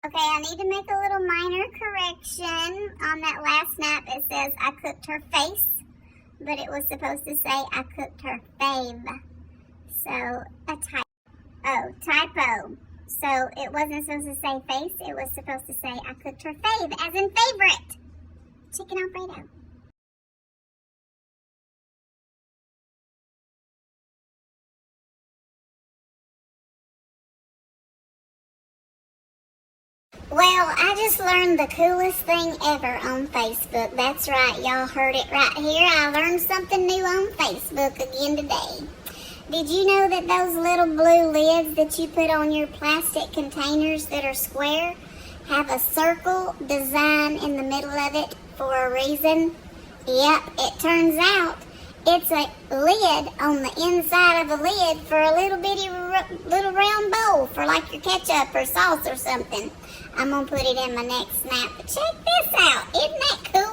Okay, I need to make a little minor correction. On that last snap, it says I cooked her face, but it was supposed to say I cooked her fave. So, typo. So, it wasn't supposed to say face, it was supposed to say I cooked her fave, as in favorite. Chicken Alfredo. Well, I just learned the coolest thing ever on Facebook. That's right, y'all heard it right here. I learned something new on Facebook again today. Did you know that those little blue lids that you put on your plastic containers that are square have a circle design in the middle of it for a reason? Yep, it turns out it's a lid on the inside of a lid for a little bitty little round bowl for like your ketchup or sauce or something. I'm going to put it in my next snap. But check this out. Isn't that cool?